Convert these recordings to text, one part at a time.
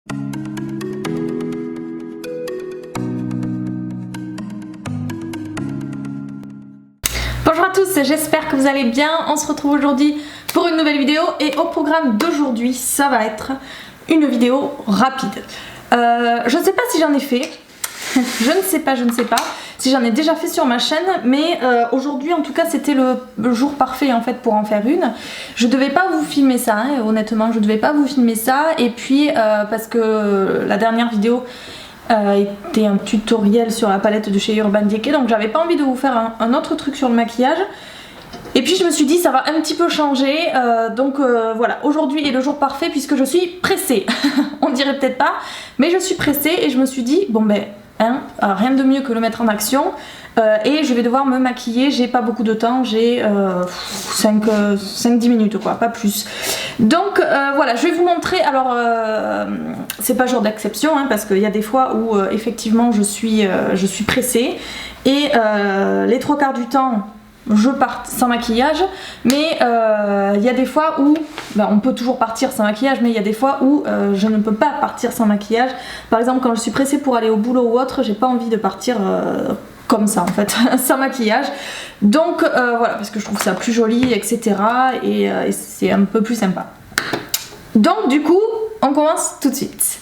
Bonjour à tous, j'espère que vous allez bien. On se retrouve aujourd'hui pour une nouvelle vidéo et au programme d'aujourd'hui, ça va être une vidéo rapide. Je ne sais pas si j'en ai fait, je ne sais pas si j'en ai déjà fait sur ma chaîne, mais aujourd'hui en tout cas c'était le jour parfait en fait pour en faire une. Je devais pas vous filmer ça, hein, honnêtement je devais pas vous filmer ça, et puis parce que la dernière vidéo était un tutoriel sur la palette de chez Urban Decay, donc j'avais pas envie de vous faire un autre truc sur le maquillage. Et puis je me suis dit ça va un petit peu changer, donc voilà, aujourd'hui est le jour parfait puisque je suis pressée. On dirait peut-être pas, mais je suis pressée et je me suis dit bon ben hein, rien de mieux que le mettre en action. Et je vais devoir me maquiller, j'ai pas beaucoup de temps, j'ai 5-10 minutes quoi, pas plus. Donc voilà, je vais vous montrer, alors c'est pas jour d'exception hein, parce qu'il y a des fois où effectivement je suis pressée et les 3/4 du temps je pars sans maquillage, mais il y a des fois où on peut toujours partir sans maquillage, mais il y a des fois où je ne peux pas partir sans maquillage. Par exemple quand je suis pressée pour aller au boulot ou autre, j'ai pas envie de partir comme ça en fait, sans maquillage. Donc voilà, parce que je trouve ça plus joli, etc. Et c'est un peu plus sympa. Donc du coup, on commence tout de suite.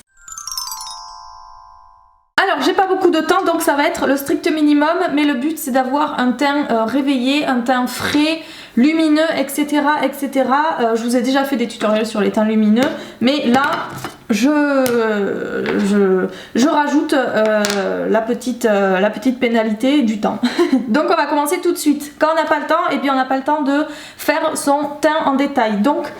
Alors j'ai pas beaucoup de temps, donc ça va être le strict minimum, mais le but c'est d'avoir un teint réveillé, un teint frais, lumineux, etc. etc. Je vous ai déjà fait des tutoriels sur les teints lumineux, mais là je rajoute la petite pénalité du temps. Donc on va commencer tout de suite. Quand on n'a pas le temps, et puis on n'a pas le temps de faire son teint en détail. Donc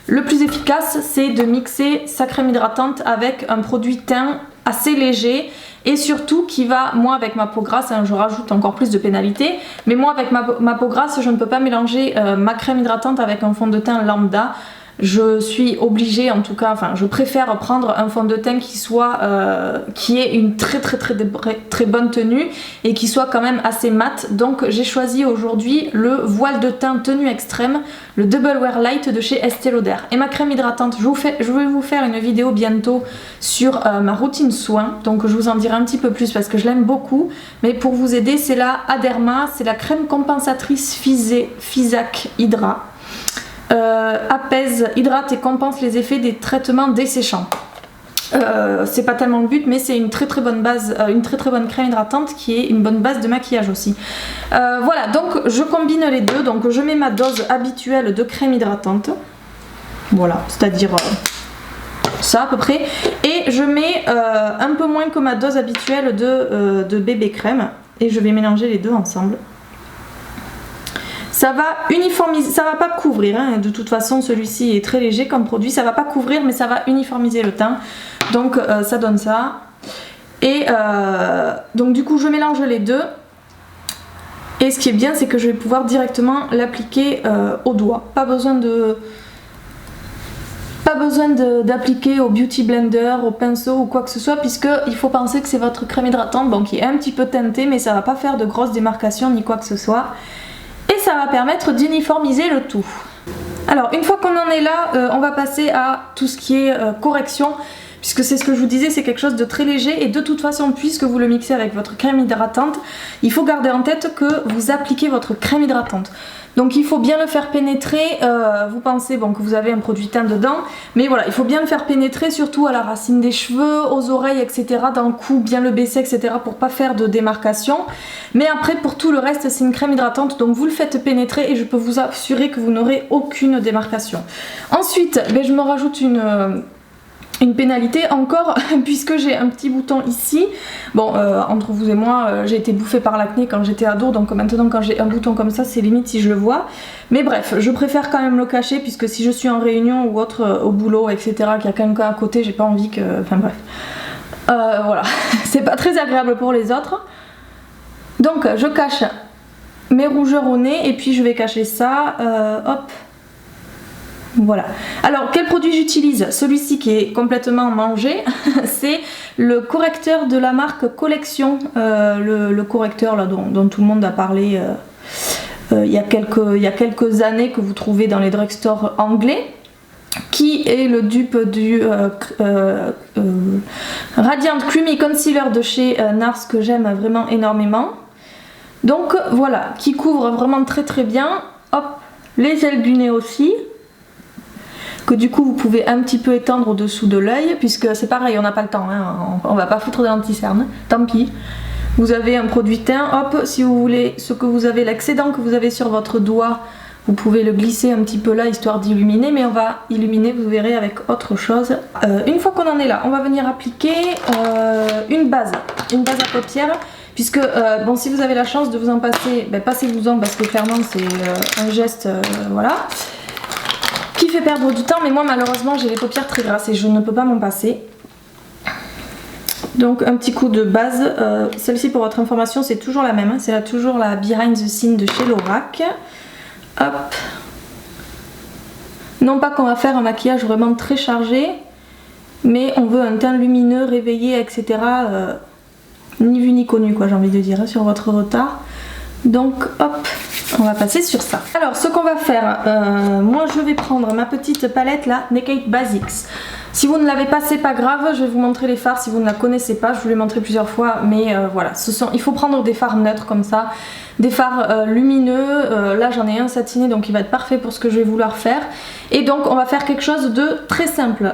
le plus efficace c'est de mixer sa crème hydratante avec un produit teint assez léger et surtout qui va, moi avec ma peau grasse, hein, je rajoute encore plus de pénalité, mais moi avec ma peau grasse je ne peux pas mélanger ma crème hydratante avec un fond de teint lambda. Je suis obligée, en tout cas, enfin je préfère prendre un fond de teint qui ait une très bonne tenue et qui soit quand même assez mat. Donc j'ai choisi aujourd'hui le voile de teint tenue extrême, le Double Wear Light de chez Estée Lauder. Et ma crème hydratante, je vais vous faire une vidéo bientôt sur ma routine soin, donc je vous en dirai un petit peu plus parce que je l'aime beaucoup. Mais pour vous aider, c'est la Aderma, c'est la crème compensatrice Physac Hydra. Apaise, hydrate et compense les effets des traitements desséchants. C'est pas tellement le but, mais c'est une très bonne base, une très bonne crème hydratante qui est une bonne base de maquillage aussi. Voilà, donc je combine les deux, donc je mets ma dose habituelle de crème hydratante, voilà, c'est-à-dire ça à peu près, et je mets un peu moins que ma dose habituelle de bébé crème, et je vais mélanger les deux ensemble. Ça va uniformiser, ça va pas couvrir, hein. De toute façon celui-ci est très léger comme produit, ça va pas couvrir mais ça va uniformiser le teint, donc ça donne ça. Et donc du coup je mélange les deux, et ce qui est bien c'est que je vais pouvoir directement l'appliquer au doigt, pas besoin d'appliquer au beauty blender, au pinceau ou quoi que ce soit, puisque il faut penser que c'est votre crème hydratante, donc qui est un petit peu teintée, mais ça va pas faire de grosses démarcations ni quoi que ce soit. Et ça va permettre d'uniformiser le tout. Alors une fois qu'on en est là, on va passer à tout ce qui est correction, puisque c'est ce que je vous disais, c'est quelque chose de très léger, et de toute façon puisque vous le mixez avec votre crème hydratante, il faut garder en tête que vous appliquez votre crème hydratante. Donc il faut bien le faire pénétrer, vous pensez bon, que vous avez un produit teint dedans, mais voilà, il faut bien le faire pénétrer, surtout à la racine des cheveux, aux oreilles, etc. Dans le cou, bien le baisser, etc. pour pas faire de démarcation. Mais après, pour tout le reste, c'est une crème hydratante, donc vous le faites pénétrer et je peux vous assurer que vous n'aurez aucune démarcation. Ensuite, je me rajoute une pénalité encore puisque j'ai un petit bouton ici. Bon, entre vous et moi, j'ai été bouffée par l'acné quand j'étais ado, donc maintenant quand j'ai un bouton comme ça, c'est limite si je le vois. Mais bref, je préfère quand même le cacher puisque si je suis en réunion ou autre, au boulot, etc., qu'il y a quelqu'un à côté, j'ai pas envie que... Enfin bref. Voilà, c'est pas très agréable pour les autres. Donc je cache mes rougeurs au nez et puis je vais cacher ça, hop. Voilà. Alors quel produit j'utilise? Celui-ci qui est complètement mangé, c'est le correcteur de la marque Collection, le correcteur là, dont tout le monde a parlé il y a quelques années, que vous trouvez dans les drugstores anglais, qui est le dupe du Radiant Creamy Concealer de chez NARS que j'aime vraiment énormément. Donc voilà, qui couvre vraiment très très bien. Hop, les ailes du nez aussi. Que du coup vous pouvez un petit peu étendre au-dessous de l'œil, puisque c'est pareil, on n'a pas le temps, hein, on va pas foutre de l'anti-cerne, tant pis. Vous avez un produit teint, hop, si vous voulez, ce que vous avez, l'excédent que vous avez sur votre doigt, vous pouvez le glisser un petit peu là, histoire d'illuminer, mais on va illuminer, vous verrez, avec autre chose. Une fois qu'on en est là, on va venir appliquer une base à paupières, puisque, bon, si vous avez la chance de vous en passer, ben, passez-vous-en, parce que clairement c'est un geste, voilà, qui fait perdre du temps, mais moi malheureusement j'ai les paupières très grasses et je ne peux pas m'en passer. Donc un petit coup de base, celle-ci pour votre information c'est toujours la même, hein. C'est toujours la Behind the Scene de chez Lorac. Hop. Non pas qu'on va faire un maquillage vraiment très chargé, mais on veut un teint lumineux, réveillé, etc. Ni vu ni connu quoi, j'ai envie de dire, hein, sur votre retard. Donc hop, on va passer sur ça. Alors ce qu'on va faire, moi je vais prendre ma petite palette là, Naked Basics. Si vous ne l'avez pas, c'est pas grave, je vais vous montrer les fards si vous ne la connaissez pas, je vous l'ai montré plusieurs fois, mais voilà, il faut prendre des fards neutres comme ça, des fards lumineux, là j'en ai un satiné donc il va être parfait pour ce que je vais vouloir faire. Et donc on va faire quelque chose de très simple,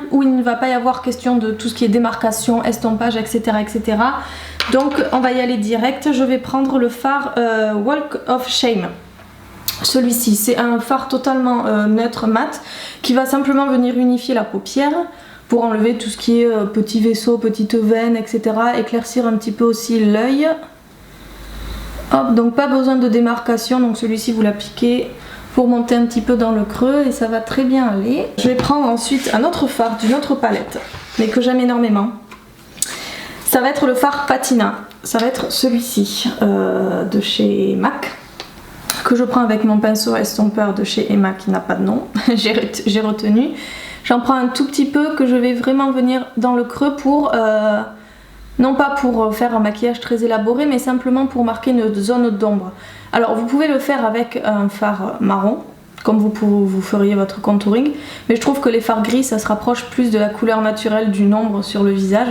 où il ne va pas y avoir question de tout ce qui est démarcation, estompage, etc. etc. Donc on va y aller direct, je vais prendre le fard Walk of Shame. Celui-ci, c'est un fard totalement neutre, mat, qui va simplement venir unifier la paupière pour enlever tout ce qui est petits vaisseaux, petites veines, etc. Éclaircir un petit peu aussi l'œil. Hop, donc pas besoin de démarcation, donc celui-ci vous l'appliquez pour monter un petit peu dans le creux et ça va très bien aller. Je vais prendre ensuite un autre fard d'une autre palette, mais que j'aime énormément. Ça va être le fard Patina, ça va être celui-ci de chez MAC, que je prends avec mon pinceau estompeur de chez Emma qui n'a pas de nom, j'ai retenu. J'en prends un tout petit peu que je vais vraiment venir dans le creux pour, non pas pour faire un maquillage très élaboré, mais simplement pour marquer une zone d'ombre. Alors vous pouvez le faire avec un fard marron, comme vous feriez votre contouring, mais je trouve que les fards gris ça se rapproche plus de la couleur naturelle d'une ombre sur le visage.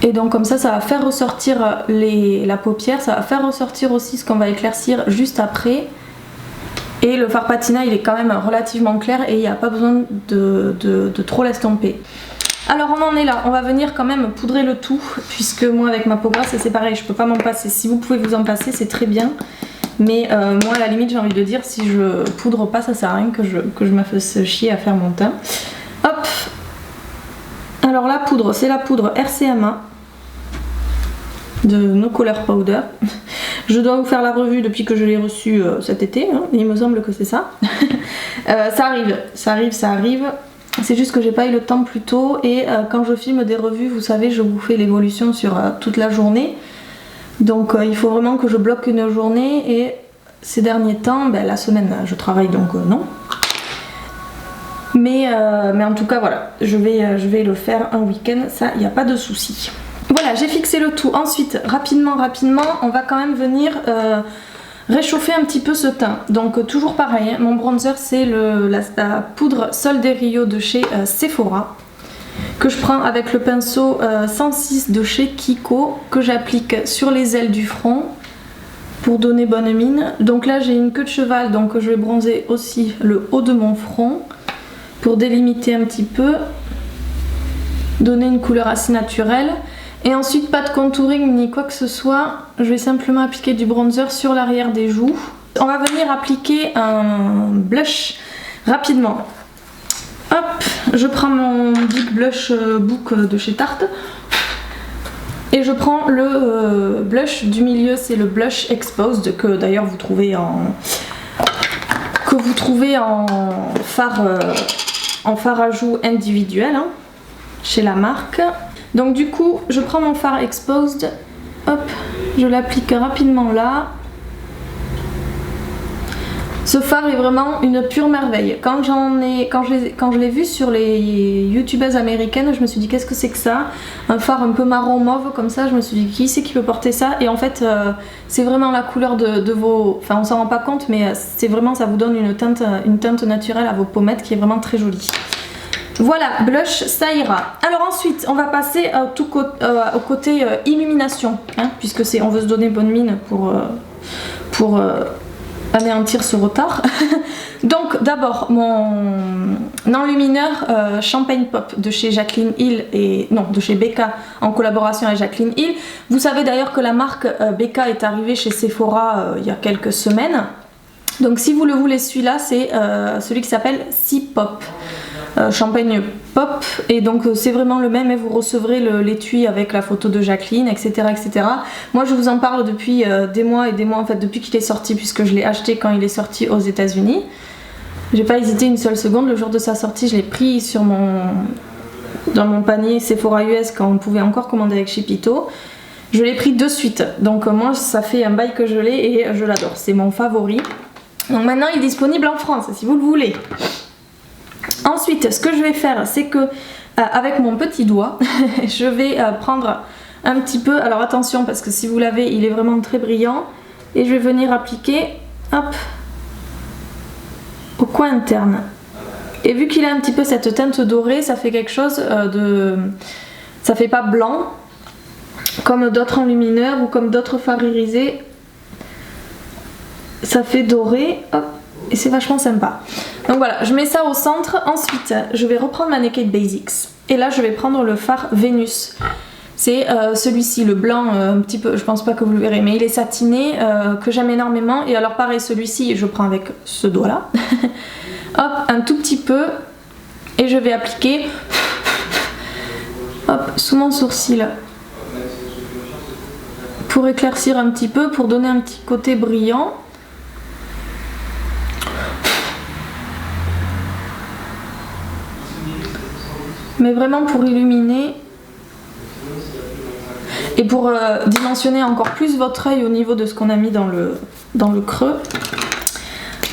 Et donc comme ça, ça va faire ressortir la paupière, ça va faire ressortir aussi ce qu'on va éclaircir juste après. Et le fard Patina, il est quand même relativement clair et il n'y a pas besoin de trop l'estomper. Alors on en est là, on va venir quand même poudrer le tout, puisque moi avec ma peau grasse c'est pareil, je peux pas m'en passer. Si vous pouvez vous en passer, c'est très bien. Mais moi à la limite j'ai envie de dire, si je poudre pas, ça sert à rien que je me fasse chier à faire mon teint. Hop. Alors la poudre, c'est la poudre RCMA de No Color Powder. Je dois vous faire la revue depuis que je l'ai reçue cet été, hein, il me semble que c'est ça. Ça arrive. C'est juste que j'ai pas eu le temps plus tôt et quand je filme des revues, vous savez, je vous fais l'évolution sur toute la journée. Donc il faut vraiment que je bloque une journée et ces derniers temps, ben, la semaine je travaille donc non. Mais en tout cas voilà, je vais le faire un week-end, ça il n'y a pas de souci. Voilà, j'ai fixé le tout. Ensuite, rapidement, on va quand même venir réchauffer un petit peu ce teint. Donc toujours pareil, hein, mon bronzer c'est la poudre Sol de Rio de chez Sephora, que je prends avec le pinceau 106 de chez Kiko, que j'applique sur les ailes du front pour donner bonne mine. Donc là j'ai une queue de cheval, donc je vais bronzer aussi le haut de mon front pour délimiter un petit peu, donner une couleur assez naturelle. Et ensuite pas de contouring ni quoi que ce soit, je vais simplement appliquer du bronzer sur l'arrière des joues. On va venir appliquer un blush rapidement. Hop, je prends mon Big Blush Book de chez Tarte et je prends le blush du milieu, c'est le Blush Exposed que d'ailleurs vous trouvez en fard à joues individuel, hein, chez la marque. Donc du coup, je prends mon fard Exposed, hop, je l'applique rapidement là. Ce fard est vraiment une pure merveille. Quand je l'ai vu sur les youtubeuses américaines, je me suis dit qu'est-ce que c'est que ça? Un fard un peu marron mauve comme ça, je me suis dit qui c'est qui peut porter ça? Et en fait, c'est vraiment la couleur de vos... Enfin, on s'en rend pas compte, mais c'est vraiment, ça vous donne une teinte naturelle à vos pommettes qui est vraiment très jolie. Voilà, blush, ça ira. Alors ensuite, on va passer au côté illumination, hein, puisque on veut se donner bonne mine pour anéantir ce retard. Donc d'abord mon enlumineur Champagne Pop de chez Jaclyn Hill de chez Becca en collaboration avec Jaclyn Hill. Vous savez d'ailleurs que la marque Becca est arrivée chez Sephora il y a quelques semaines. Donc si vous le voulez, celui-là c'est celui qui s'appelle Sea Pop. Champagne Pop, et donc c'est vraiment le même, et vous recevrez l'étui avec la photo de Jaclyn, etc., etc. Moi je vous en parle depuis des mois et des mois, en fait depuis qu'il est sorti, puisque je l'ai acheté quand il est sorti aux États-Unis. J'ai pas hésité une seule seconde. Le jour de sa sortie, je l'ai pris dans mon panier Sephora US quand on pouvait encore commander avec Shipito. Je l'ai pris de suite, donc moi ça fait un bail que je l'ai et je l'adore, c'est mon favori. Donc maintenant il est disponible en France si vous le voulez. Ensuite, ce que je vais faire, c'est que avec mon petit doigt, je vais prendre un petit peu, alors attention parce que si vous l'avez, il est vraiment très brillant, et je vais venir appliquer, hop, au coin interne. Et vu qu'il a un petit peu cette teinte dorée, ça fait quelque chose ça fait pas blanc, comme d'autres enlumineurs ou comme d'autres fards irisés, ça fait doré, hop, et c'est vachement sympa. Donc voilà, je mets ça au centre. Ensuite, je vais reprendre ma Naked Basics. Et là, je vais prendre le fard Vénus. C'est celui-ci, le blanc, un petit peu, je pense pas que vous le verrez, mais il est satiné, que j'aime énormément. Et alors pareil, celui-ci, je prends avec ce doigt-là. Hop, un tout petit peu. Et je vais appliquer, hop, sous mon sourcil. Pour éclaircir un petit peu, pour donner un petit côté brillant. Mais vraiment pour illuminer et pour dimensionner encore plus votre œil au niveau de ce qu'on a mis dans le creux.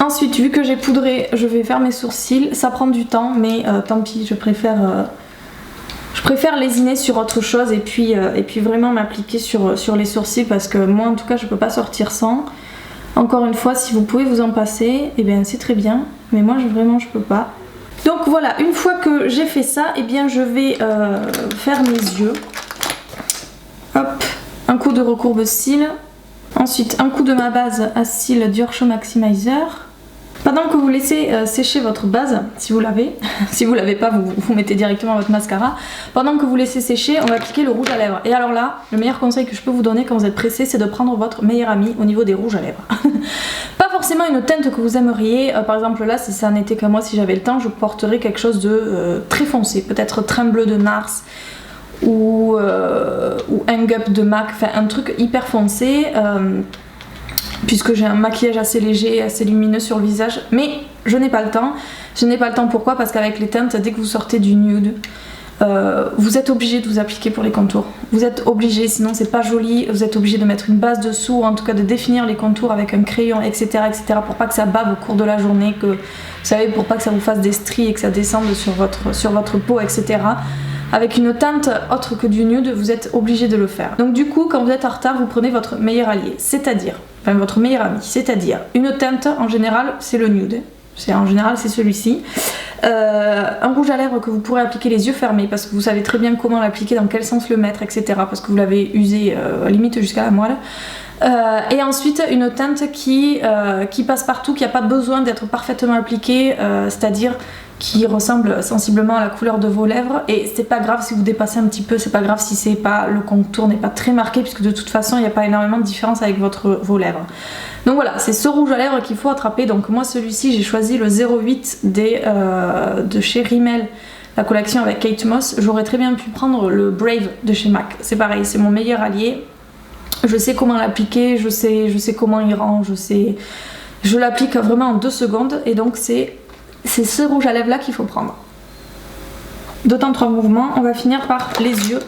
Ensuite, vu que j'ai poudré, je vais faire mes sourcils. Ça prend du temps, mais tant pis, je préfère lésiner sur autre chose et puis vraiment m'appliquer sur les sourcils, parce que moi en tout cas je peux pas sortir sans. Encore une fois, si vous pouvez vous en passer, eh bien c'est très bien, mais moi vraiment je peux pas. Donc voilà, une fois que j'ai fait ça, eh bien je vais faire mes yeux. Hop, un coup de recourbe cils. Ensuite, un coup de ma base à cils Dior Show Maximizer. Pendant que vous laissez sécher votre base, si vous l'avez, si vous l'avez pas, vous mettez directement votre mascara. Pendant que vous laissez sécher, on va appliquer le rouge à lèvres. Et alors là, le meilleur conseil que je peux vous donner quand vous êtes pressé, c'est de prendre votre meilleur ami au niveau des rouges à lèvres. Pas forcément une teinte que vous aimeriez, par exemple là, si ça n'était qu'à moi, si j'avais le temps, je porterais quelque chose de très foncé, peut-être Train Bleu de Nars ou Hang Up de MAC, enfin un truc hyper foncé. Puisque j'ai un maquillage assez léger et assez lumineux sur le visage, mais je n'ai pas le temps. Je n'ai pas le temps, pourquoi? Parce qu'avec les teintes, dès que vous sortez du nude, vous êtes obligé de vous appliquer pour les contours. Vous êtes obligé, sinon c'est pas joli. Vous êtes obligé de mettre une base dessous, ou en tout cas de définir les contours avec un crayon, etc., etc., pour pas que ça bave au cours de la journée, que vous savez, pour pas que ça vous fasse des stries et que ça descende sur votre peau, etc. Avec une teinte autre que du nude, vous êtes obligé de le faire. Donc du coup, quand vous êtes en retard, vous prenez votre meilleur allié, c'est-à-dire, enfin votre meilleur ami, c'est-à-dire une teinte, en général, c'est le nude. En général, c'est celui-ci. Un rouge à lèvres que vous pourrez appliquer les yeux fermés, parce que vous savez très bien comment l'appliquer, dans quel sens le mettre, etc. Parce que vous l'avez usé limite jusqu'à la moelle. Et ensuite une teinte qui passe partout, qui n'a pas besoin d'être parfaitement appliquée, c'est-à-dire qui ressemble sensiblement à la couleur de vos lèvres. Et c'est pas grave si vous dépassez un petit peu, c'est pas grave si le contour n'est pas très marqué, puisque de toute façon il n'y a pas énormément de différence avec vos lèvres. Donc voilà, c'est ce rouge à lèvres qu'il faut attraper. Donc moi celui-ci, j'ai choisi le 08 de chez Rimmel, la collection avec Kate Moss. J'aurais très bien pu prendre le Brave de chez MAC, c'est pareil, c'est mon meilleur allié. Je sais comment l'appliquer, je sais comment il rend, je l'applique vraiment en 2 secondes, et donc c'est ce rouge à lèvres là qu'il faut prendre. D'autant 3 mouvements. On va finir par les yeux.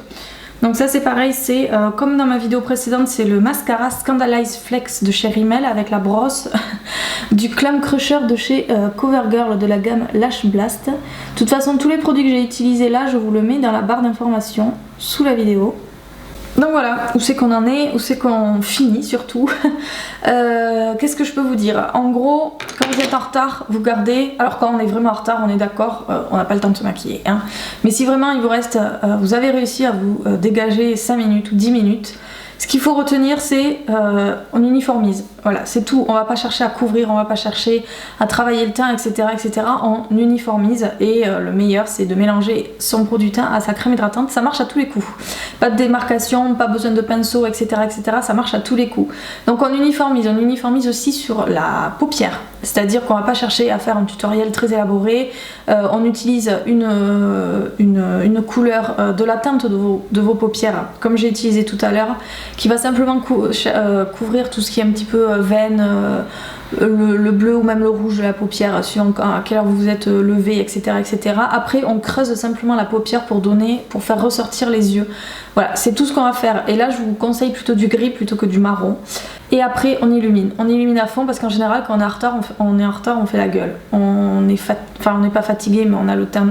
Donc ça c'est pareil, c'est comme dans ma vidéo précédente, c'est le mascara Scandalize Flex de chez Rimmel avec la brosse du Clam Crusher de chez CoverGirl de la gamme Lash Blast. De toute façon, tous les produits que j'ai utilisés là, je vous le mets dans la barre d'information sous la vidéo. Donc voilà, où c'est qu'on en est, où c'est qu'on finit surtout. Qu'est-ce que je peux vous dire? En gros, quand vous êtes en retard, vous gardez... Alors quand on est vraiment en retard, on est d'accord, on n'a pas le temps de se maquiller. Hein. Mais si vraiment il vous reste... vous avez réussi à vous dégager 5 minutes ou 10 minutes, ce qu'il faut retenir, c'est on uniformise. Voilà, c'est tout. On va pas chercher à couvrir, on va pas chercher à travailler le teint, etc. etc. On uniformise et le meilleur, c'est de mélanger son produit teint à sa crème hydratante. Ça marche à tous les coups. Pas de démarcation, pas besoin de pinceau, etc. etc. Ça marche à tous les coups. Donc on uniformise aussi sur la paupière. C'est-à-dire qu'on va pas chercher à faire un tutoriel très élaboré. On utilise une couleur de la teinte de vos paupières, comme j'ai utilisé tout à l'heure, qui va simplement couvrir tout ce qui est un petit peu veine, le bleu ou même le rouge de la paupière, suivant à quelle heure vous vous êtes levé, etc., etc. Après, on creuse simplement la paupière pour faire ressortir les yeux. Voilà, c'est tout ce qu'on va faire. Et là, je vous conseille plutôt du gris plutôt que du marron. Et après, on illumine. On illumine à fond parce qu'en général, quand on est en retard, on fait la gueule. On n'est pas fatigué, mais on a le teint...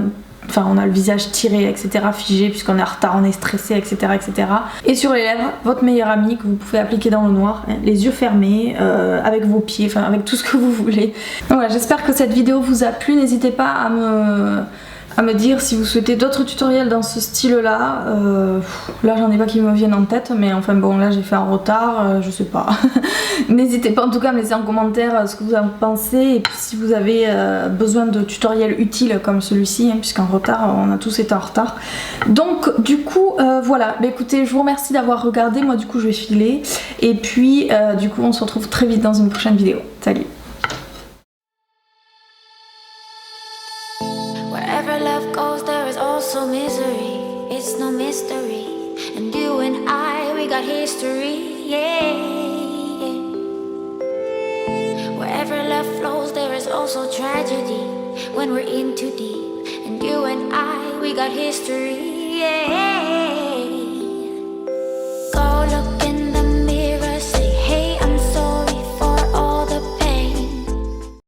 Enfin, on a le visage tiré, etc., figé, puisqu'on est en retard, on est stressé, etc., etc. Et sur les lèvres, votre meilleur ami que vous pouvez appliquer dans le noir, les yeux fermés, avec vos pieds, enfin, avec tout ce que vous voulez. Donc voilà, j'espère que cette vidéo vous a plu. N'hésitez pas à me dire si vous souhaitez d'autres tutoriels dans ce style-là. Là, j'en ai pas qui me viennent en tête, mais enfin bon, là j'ai fait en retard, je sais pas. N'hésitez pas en tout cas à me laisser en commentaire ce que vous en pensez, et puis si vous avez besoin de tutoriels utiles comme celui-ci, hein, puisqu'en retard, on a tous été en retard. Donc du coup, voilà, bah, écoutez, je vous remercie d'avoir regardé, moi du coup je vais filer, et puis du coup on se retrouve très vite dans une prochaine vidéo. Salut! Wherever love goes, there is also misery. It's no mystery. And you and I, we got history, yeah. Wherever love flows, there is also tragedy. When we're in too deep. And you and I, we got history, yeah.